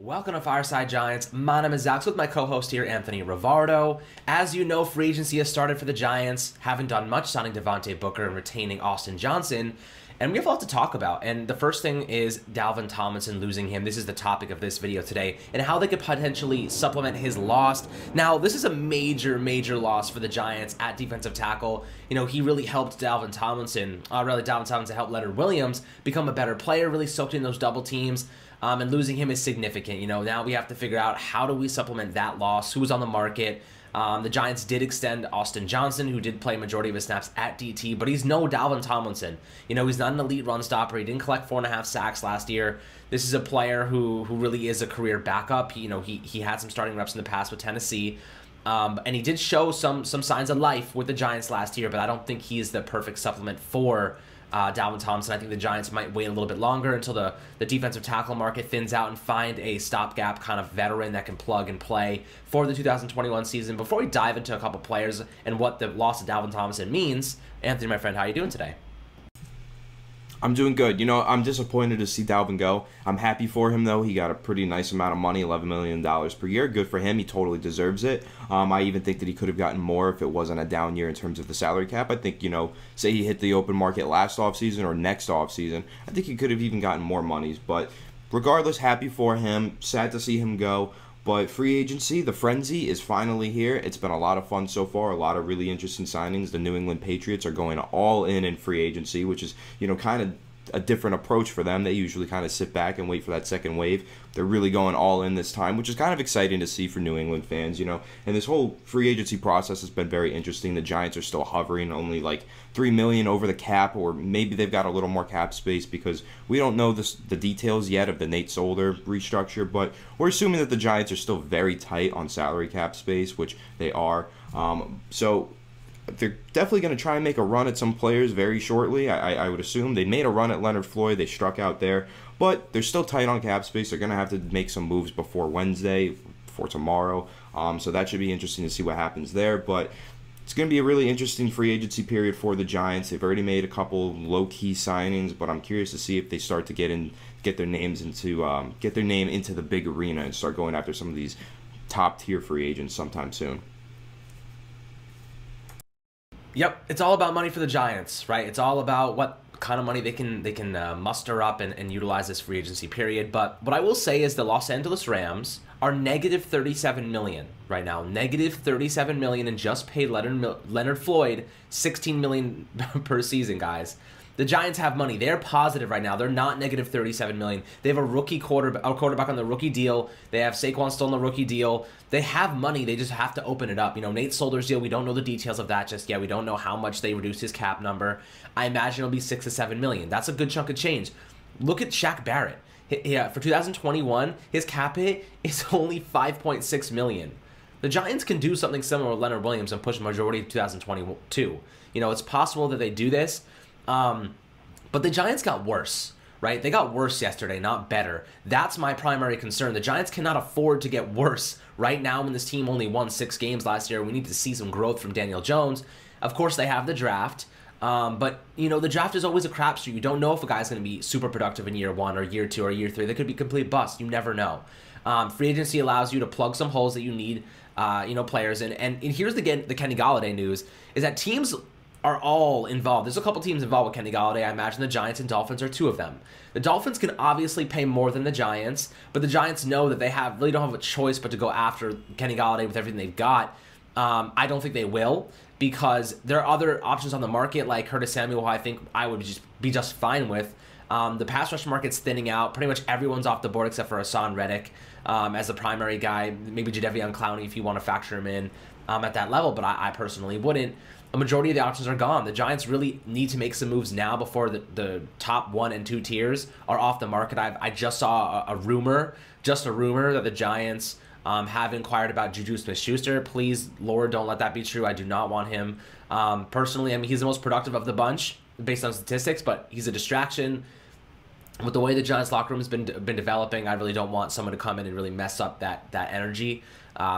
Welcome to Fireside Giants. My name is Zach with my co-host here, Anthony Rivardo. As you know, free agency has started for the Giants. Haven't done much signing Devontae Booker and retaining Austin Johnson. And we have a lot to talk about. And the first thing is Dalvin Tomlinson, losing him. This is the topic of this video today. And how they could potentially supplement his loss. Now, this is a major loss for the Giants at defensive tackle. You know, he really helped Dalvin Tomlinson helped Leonard Williams become a better player, really soaked in those double teams. And losing him is significant. You know, now we have to figure out how do we supplement that loss, who's on the market. The Giants did extend Austin Johnson, who did play a majority of his snaps at DT, but he's no Dalvin Tomlinson. You know, he's not an elite run stopper. He didn't collect 4.5 sacks last year. This is a player who really is a career backup. He had some starting reps in the past with Tennessee. And he did show some signs of life with the Giants last year, but I don't think he is the perfect supplement for Dalvin Tomlinson. I think the Giants might wait a little bit longer until the defensive tackle market thins out and find a stopgap kind of veteran that can plug and play for the 2021 season. Before we dive into a couple players and what the loss of Dalvin Tomlinson means, Anthony, my friend, how are you doing today? I'm doing good. You know, I'm disappointed to see Dalvin go. I'm happy for him, though. He got a pretty nice amount of money, $11 million per year. Good for him. He totally deserves it. I even think that he could have gotten more if it wasn't a down year in terms of the salary cap. I think, you know, say he hit the open market last offseason or next offseason, I think he could have even gotten more monies. But regardless, happy for him. Sad to see him go. But free agency, the frenzy is finally here. It's been a lot of fun so far, a lot of really interesting signings. The New England Patriots are going all in free agency, which is, you know, kind of a different approach for them. They usually kind of sit back and wait for that second wave. They're really going all in this time, which is kind of exciting to see for New England fans, you know. And this whole free agency process has been very interesting. The Giants are still hovering only like $3 million over the cap, or maybe they've got a little more cap space because we don't know the details yet of the Nate Solder restructure, but we're assuming that the Giants are still very tight on salary cap space, which they are. So they're definitely going to try and make a run at some players very shortly. I would assume they made a run at Leonard Floyd. They struck out there, but they're still tight on cap space. They're going to have to make some moves before Wednesday, before tomorrow. So that should be interesting to see what happens there. But it's going to be a really interesting free agency period for the Giants. They've already made a couple low-key signings, but I'm curious to see if they start to get their name into the big arena and start going after some of these top-tier free agents sometime soon. Yep, it's all about money for the Giants, right? It's all about what kind of money they can muster up and utilize this free agency period. But what I will say is the Los Angeles Rams are negative $37 million right now. Negative $37 million and just paid Leonard Floyd $16 million per season, guys. The Giants have money. They're positive right now. They're not negative $37 million. They have a quarterback on the rookie deal. They have Saquon still on the rookie deal. They have money. They just have to open it up. You know, Nate Solder's deal, we don't know the details of that just yet. We don't know how much they reduced his cap number. I imagine it'll be $6 to $7 million. That's a good chunk of change. Look at Shaq Barrett. For 2021, his cap hit is only $5.6 million. The Giants can do something similar with Leonard Williams and push majority of 2022. You know, it's possible that they do this. But the Giants got worse, right? They got worse yesterday, not better. That's my primary concern. The Giants cannot afford to get worse right now when this team only won 6 games last year. We need to see some growth from Daniel Jones. Of course, they have the draft. But, you know, the draft is always a crapshoot. You don't know if a guy's going to be super productive in year 1 or year 2 or year 3. They could be complete bust. You never know. Free agency allows you to plug some holes that you need, players in. And here's the Kenny Golladay news, is that teams are all involved. There's a couple teams involved with Kenny Golladay. I imagine the Giants and Dolphins are 2 of them. The Dolphins can obviously pay more than the Giants, but the Giants know that they really don't have a choice but to go after Kenny Golladay with everything they've got. I don't think they will, because there are other options on the market like Curtis Samuel, who I think I would be just fine with. The pass rush market's thinning out. Pretty much everyone's off the board except for Hassan Reddick as the primary guy. Maybe Jadeveon Clowney if you want to factor him in at that level, but I personally wouldn't. A majority of the options are gone. The Giants really need to make some moves now before the top 1 and 2 tiers are off the market. I just saw a rumor that the Giants have inquired about Juju Smith-Schuster. Please, Lord, don't let that be true. I do not want him. Personally, I mean, he's the most productive of the bunch based on statistics, but he's a distraction. With the way the Giants locker room has been developing, I really don't want someone to come in and really mess up that energy.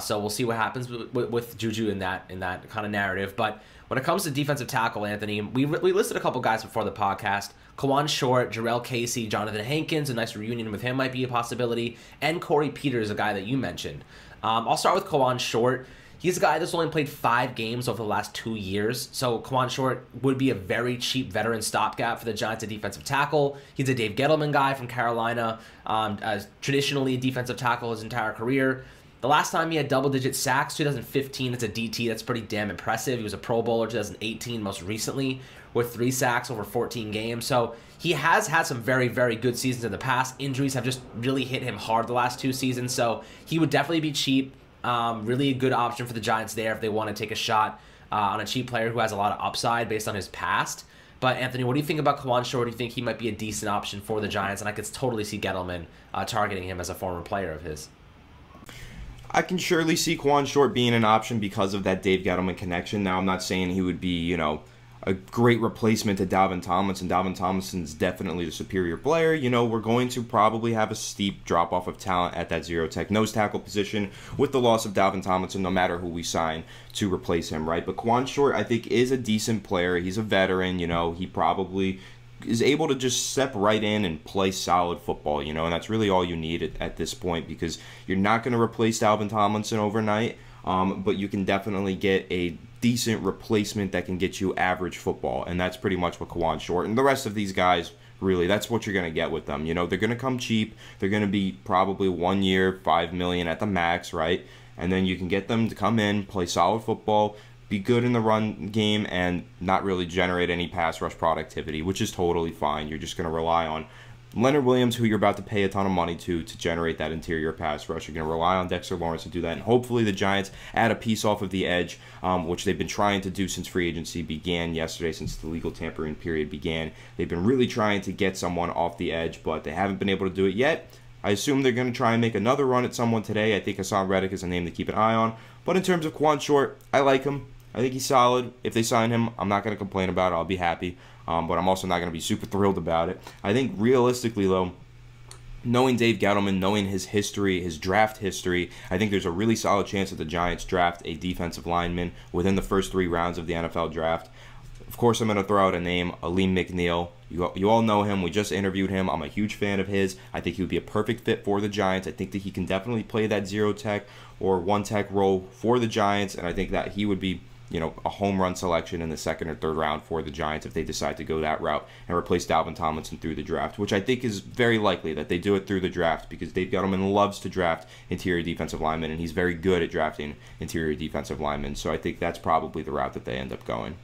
So we'll see what happens with Juju in that kind of narrative. But When it comes to defensive tackle, Anthony, we listed a couple guys before the podcast. Kawan Short, Jarrell Casey, Jonathan Hankins, a nice reunion with him might be a possibility, and Corey Peters, a guy that you mentioned. I'll start with Kawan Short. He's a guy that's only played 5 games over the last 2 years, so Kawan Short would be a very cheap veteran stopgap for the Giants at defensive tackle. He's a Dave Gettleman guy from Carolina, traditionally a defensive tackle his entire career. The last time he had double-digit sacks, 2015, it's a DT. That's pretty damn impressive. He was a Pro Bowler 2018 most recently with 3 sacks over 14 games. So he has had some very, very good seasons in the past. Injuries have just really hit him hard the last 2 seasons. So he would definitely be cheap. Really a good option for the Giants there if they want to take a shot on a cheap player who has a lot of upside based on his past. But, Anthony, what do you think about Kawan Short? Do you think he might be a decent option for the Giants? And I could totally see Gettleman targeting him as a former player of his. I can surely see Kawan Short being an option because of that Dave Gettleman connection. Now, I'm not saying he would be, a great replacement to Dalvin Tomlinson. Dalvin Tomlinson's definitely the superior player. We're going to probably have a steep drop-off of talent at that zero tech nose tackle position with the loss of Dalvin Tomlinson, no matter who we sign to replace him, right? But Kawan Short, I think, is a decent player. He's a veteran. He probably is able to just step right in and play solid football, and that's really all you need at this point, because you're not going to replace Dalvin Tomlinson overnight, but you can definitely get a decent replacement that can get you average football, and that's pretty much what Kawan Short and the rest of these guys, really, that's what you're going to get with them. They're going to come cheap. They're going to be probably 1 year, $5 million at the max, right? And then you can get them to come in, play solid football, be good in the run game, and not really generate any pass rush productivity, which is totally fine. You're just going to rely on Leonard Williams, who you're about to pay a ton of money to generate that interior pass rush. You're going to rely on Dexter Lawrence to do that, and hopefully the Giants add a piece off of the edge, which they've been trying to do since free agency began yesterday, since the legal tampering period began. They've been really trying to get someone off the edge, but they haven't been able to do it yet. I assume they're going to try and make another run at someone today. I think Hassan Reddick is a name to keep an eye on. But in terms of Kawan Short, I like him. I think he's solid. If they sign him, I'm not going to complain about it. I'll be happy. But I'm also not going to be super thrilled about it. I think realistically, though, knowing Dave Gettleman, knowing his history, his draft history, I think there's a really solid chance that the Giants draft a defensive lineman within the first 3 rounds of the NFL draft. Of course, I'm going to throw out a name, Aleem McNeil. You all know him. We just interviewed him. I'm a huge fan of his. I think he would be a perfect fit for the Giants. I think that he can definitely play that zero tech or one tech role for the Giants, and I think that he would be a home run selection in the 2nd or 3rd round for the Giants if they decide to go that route and replace Dalvin Tomlinson through the draft, which I think is very likely that they do it through the draft, because Dave Gettleman loves to draft interior defensive linemen, and he's very good at drafting interior defensive linemen. So I think that's probably the route that they end up going.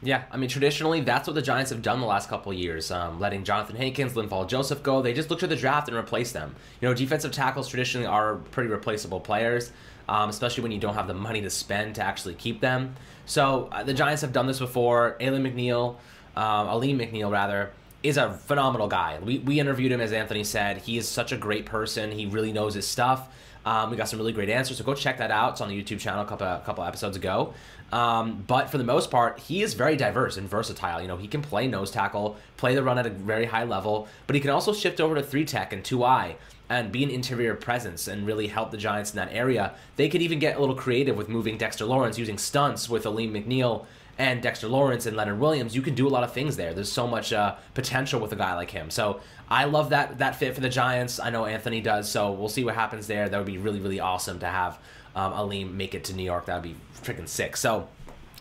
Yeah, I mean, traditionally, that's what the Giants have done the last couple of years, letting Jonathan Hankins, Linval Joseph go. They just look to the draft and replace them. Defensive tackles traditionally are pretty replaceable players, especially when you don't have the money to spend to actually keep them. So the Giants have done this before. Aleem McNeil, is a phenomenal guy. We interviewed him, as Anthony said. He is such a great person. He really knows his stuff. We got some really great answers, so go check that out. It's on the YouTube channel a couple episodes ago. But for the most part, he is very diverse and versatile. He can play nose tackle, play the run at a very high level, but he can also shift over to 3-tech and 2-eye and be an interior presence and really help the Giants in that area. They could even get a little creative with moving Dexter Lawrence, using stunts with Aleem McNeil and Dexter Lawrence and Leonard Williams. You can do a lot of things there. There's so much potential with a guy like him. So I love that fit for the Giants. I know Anthony does, so we'll see what happens there. That would be really, really awesome to have Aleem make it to New York. That would be freaking sick. So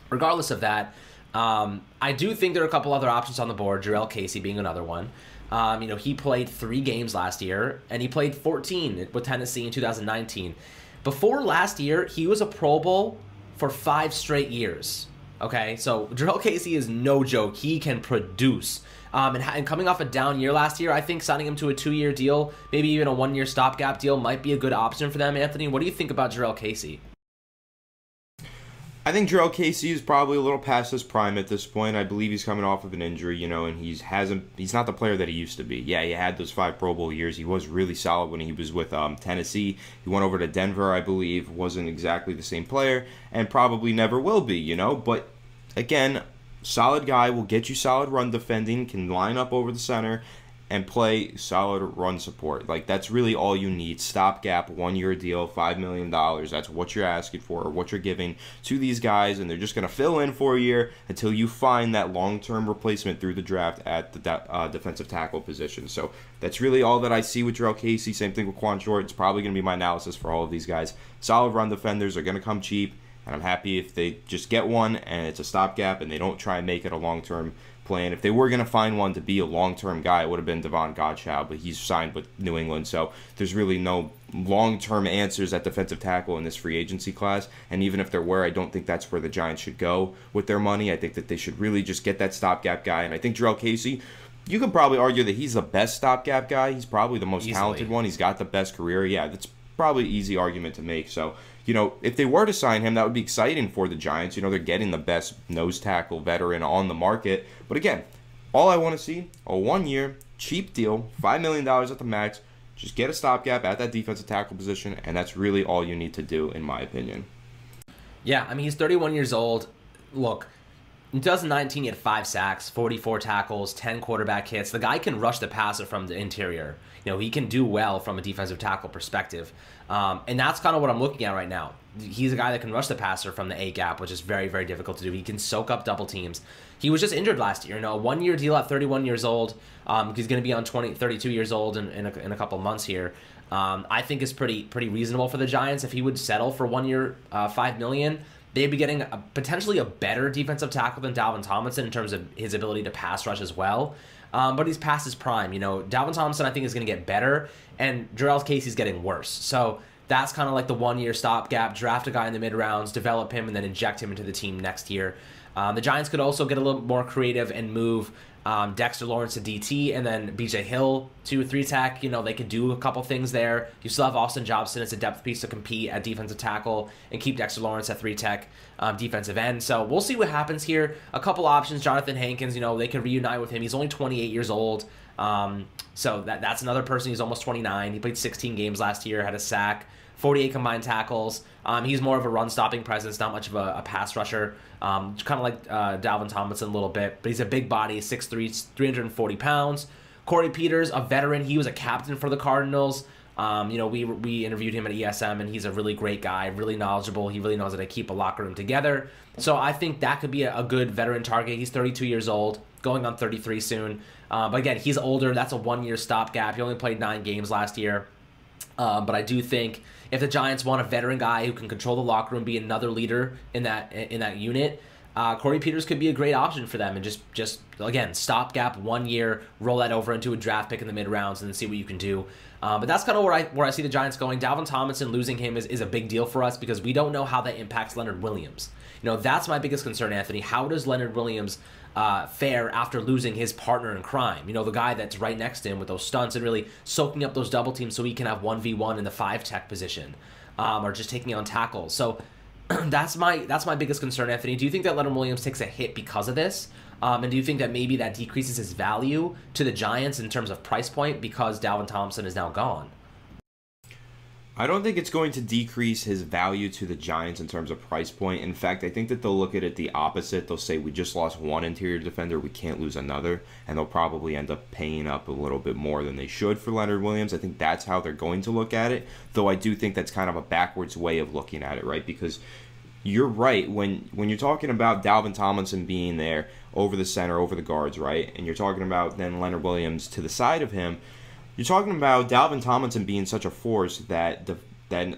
regardless of that, I do think there are a couple other options on the board, Jarrell Casey being another one. He played 3 games last year, and he played 14 with Tennessee in 2019. Before last year, he was a Pro Bowl for 5 straight years. Okay, so Jarrell Casey is no joke. He can produce. And coming off a down year last year, I think signing him to a 2-year deal, maybe even a 1-year stopgap deal, might be a good option for them. Anthony, what do you think about Jarrell Casey? I think Jarrell Casey is probably a little past his prime at this point. I believe he's coming off of an injury, and he's not the player that he used to be. Yeah, he had those 5 Pro Bowl years. He was really solid when he was with Tennessee. He went over to Denver, I believe, wasn't exactly the same player, and probably never will be, But, again, solid guy, will get you solid run defending, can line up over the center, and play solid run support. Like, that's really all you need. Stopgap, 1-year deal, $5 million. That's what you're asking for, or what you're giving to these guys, and they're just going to fill in for a year until you find that long-term replacement through the draft at the defensive tackle position. So that's really all that I see with Jurrell Casey. Same thing with Quan Short. It's probably going to be my analysis for all of these guys. Solid run defenders are going to come cheap, and I'm happy if they just get one and it's a stopgap and they don't try and make it a long-term plan. If they were going to find one to be a long-term guy, it would have been Devon Godchaux, but he's signed with New England, so there's really no long-term answers at defensive tackle in this free agency class. And even if there were, I don't think that's where the Giants should go with their money. I think that they should really just get that stopgap guy. And I think Jurrell Casey, you could probably argue that he's the best stopgap guy. He's probably the most talented one. He's got the best career. Yeah, that's probably an easy argument to make. So, if they were to sign him, that would be exciting for the Giants. They're getting the best nose tackle veteran on the market. But again, all I want to see, a 1-year, cheap deal, $5 million at the max. Just get a stopgap at that defensive tackle position, and that's really all you need to do, in my opinion. Yeah, he's 31 years old. Look, in 2019, he had 5 sacks, 44 tackles, 10 quarterback hits. The guy can rush the passer from the interior. He can do well from a defensive tackle perspective. And that's kind of what I'm looking at right now. He's a guy that can rush the passer from the A-gap, which is very, very difficult to do. He can soak up double teams. He was just injured last year. A 1-year deal at 31 years old. He's going to be on 32 years old in a couple months here. I think is pretty reasonable for the Giants. If he would settle for 1 year, $5 million, they'd be getting potentially a better defensive tackle than Dalvin Tomlinson in terms of his ability to pass rush as well. But he's past his prime. Dalvin Tomlinson, I think, is going to get better, and Jurrell Casey's getting worse. So that's kind of like the 1-year stopgap. Draft a guy in the mid-rounds, develop him, and then inject him into the team next year. The Giants could also get a little more creative and move Dexter Lawrence to DT and then BJ Hill to 3-tech. They could do a couple things there. You still have Austin Jobson as a depth piece to compete at defensive tackle and keep Dexter Lawrence at 3-tech defensive end. So we'll see what happens here. A couple options. Jonathan Hankins, they could reunite with him. He's only 28 years old. So that's another person. He's almost 29. He played 16 games last year, had a sack, 48 combined tackles. He's more of a run-stopping presence, not much of a pass rusher. Kind of like Dalvin Tomlinson a little bit, but he's a big body, 6'3", 340 pounds. Corey Peters, a veteran. He was a captain for the Cardinals. We interviewed him at ESM, and he's a really great guy, really knowledgeable. He really knows how to keep a locker room together. So I think that could be a good veteran target. He's 32 years old, going on 33 soon. But again, he's older. That's a 1-year stopgap. He only played 9 games last year. But I do think if the Giants want a veteran guy who can control the locker room, be another leader in that unit, Corey Peters could be a great option for them. And just again, stopgap, 1 year, roll that over into a draft pick in the mid rounds, and then see what you can do. But that's kind of where I see the Giants going. Dalvin Tomlinson, losing him is a big deal for us because we don't know how that impacts Leonard Williams. That's my biggest concern, Anthony. How does Leonard Williams fare after losing his partner in crime? The guy that's right next to him with those stunts and really soaking up those double teams so he can have 1v1 in the 5-tech position, or just taking on tackles. So that's my biggest concern, Anthony. Do you think that Leonard Williams takes a hit because of this? And do you think that maybe that decreases his value to the Giants in terms of price point because Dalvin Tomlinson is now gone? I don't think it's going to decrease his value to the Giants in terms of price point. In fact, I think that they'll look at it the opposite. They'll say, we just lost one interior defender, we can't lose another, and they'll probably end up paying up a little bit more than they should for Leonard Williams. I think that's how they're going to look at it, though I do think that's kind of a backwards way of looking at it, right? Because you're right, when you're talking about Dalvin Tomlinson being there over the center, over the guards, right, and you're talking about then Leonard Williams to the side of him, you're talking about Dalvin Tomlinson being such a force that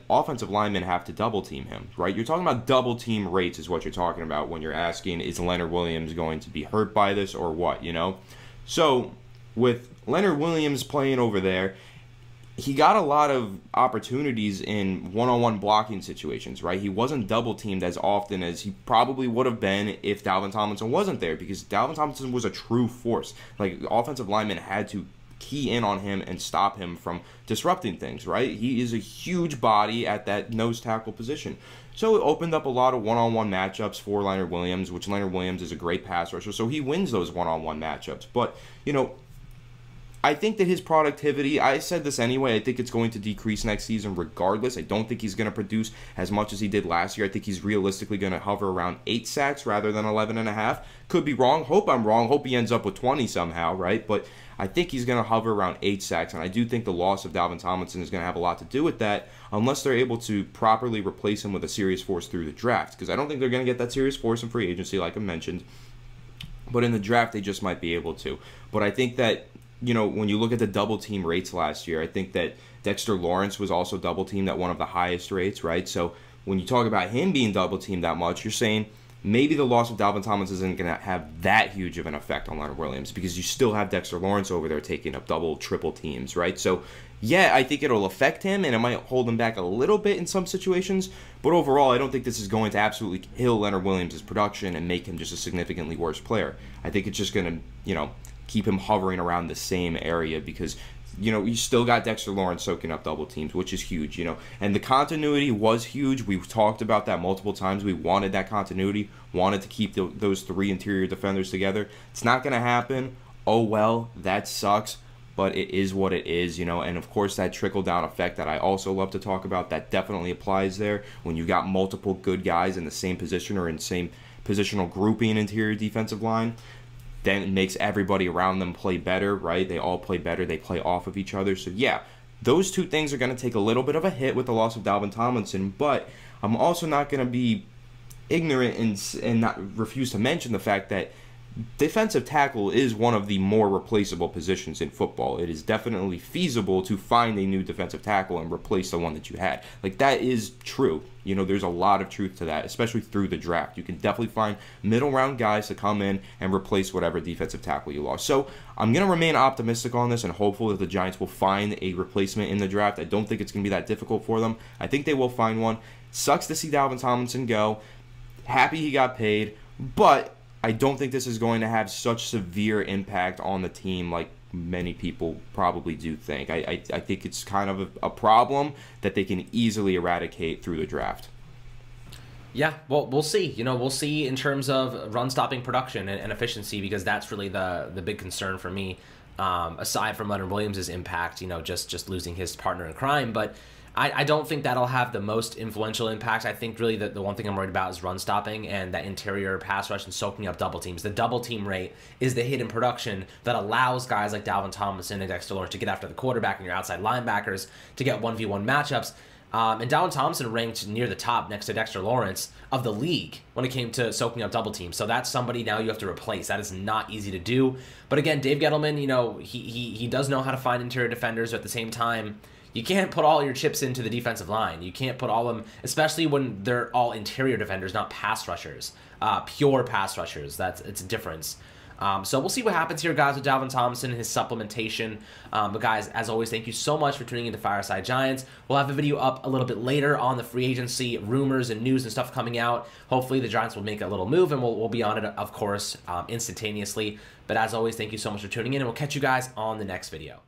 offensive linemen have to double team him, right? You're talking about double team rates is what you're talking about when you're asking, is Leonard Williams going to be hurt by this or what, So with Leonard Williams playing over there, he got a lot of opportunities in one-on-one blocking situations, right? He wasn't double teamed as often as he probably would have been if Dalvin Tomlinson wasn't there, because Dalvin Tomlinson was a true force. Like, offensive linemen had to key in on him and stop him from disrupting things, right? He is a huge body at that nose tackle position. So it opened up a lot of one-on-one matchups for Leonard Williams, which Leonard Williams is a great pass rusher, so he wins those one-on-one matchups. But, I think that his productivity, I said this anyway, I think it's going to decrease next season regardless. I don't think he's going to produce as much as he did last year. I think he's realistically going to hover around 8 sacks rather than 11.5. Could be wrong. Hope I'm wrong. Hope he ends up with 20 somehow, right? But I think he's going to hover around 8 sacks, and I do think the loss of Dalvin Tomlinson is going to have a lot to do with that unless they're able to properly replace him with a serious force through the draft, because I don't think they're going to get that serious force in free agency like I mentioned. But in the draft, they just might be able to. But I think that, you know, when you look at the double team rates last year, I think that Dexter Lawrence was also double teamed at one of the highest rates, right? So when you talk about him being double teamed that much, you're saying maybe the loss of Dalvin Tomlinson isn't going to have that huge of an effect on Leonard Williams because you still have Dexter Lawrence over there taking up double, triple teams, right? So yeah, I think it'll affect him, and it might hold him back a little bit in some situations, but overall, I don't think this is going to absolutely kill Leonard Williams' production and make him just a significantly worse player. I think it's just going to, you know, keep him hovering around the same area because, you know, you still got Dexter Lawrence soaking up double teams, which is huge, you know, and the continuity was huge. We've talked about that multiple times. We wanted that continuity, wanted to keep those 3 interior defenders together. It's not going to happen. Oh, well, that sucks. But it is what it is, you know, and of course that trickle-down effect that I also love to talk about, that definitely applies there. When you've got multiple good guys in the same position or in the same positional grouping interior defensive line, then it makes everybody around them play better, right? They all play better. They play off of each other. So, yeah, those two things are going to take a little bit of a hit with the loss of Dalvin Tomlinson, but I'm also not going to be ignorant and not refuse to mention the fact that defensive tackle is one of the more replaceable positions in football. It is definitely feasible to find a new defensive tackle and replace the one that you had. Like, that is true. You know, there's a lot of truth to that, especially through the draft. You can definitely find middle round guys to come in and replace whatever defensive tackle you lost. So I'm going to remain optimistic on this and hopeful that the Giants will find a replacement in the draft. I don't think it's going to be that difficult for them. I think they will find one. Sucks to see Dalvin Tomlinson go. Happy he got paid, but I don't think this is going to have such severe impact on the team like many people probably do think. I think it's kind of a problem that they can easily eradicate through the draft. Yeah, well, we'll see. You know, we'll see in terms of run-stopping production and efficiency, because that's really the big concern for me, aside from Leonard Williams' impact, you know, just losing his partner in crime. But I don't think that'll have the most influential impact. I think really the one thing I'm worried about is run stopping and that interior pass rush and soaking up double teams. The double team rate is the hit in production that allows guys like Dalvin Tomlinson and Dexter Lawrence to get after the quarterback and your outside linebackers to get 1v1 matchups. And Dalvin Tomlinson ranked near the top next to Dexter Lawrence of the league when it came to soaking up double teams. So that's somebody now you have to replace. That is not easy to do. But again, Dave Gettleman, you know, he does know how to find interior defenders. But at the same time, you can't put all your chips into the defensive line. You can't put all of them, especially when they're all interior defenders, not pass rushers, pure pass rushers. It's a difference. So we'll see what happens here, guys, with Dalvin Tomlinson and his supplementation. But guys, as always, thank you so much for tuning into Fireside Giants. We'll have a video up a little bit later on the free agency rumors and news and stuff coming out. Hopefully the Giants will make a little move, and we'll be on it, of course, instantaneously. But as always, thank you so much for tuning in, and we'll catch you guys on the next video.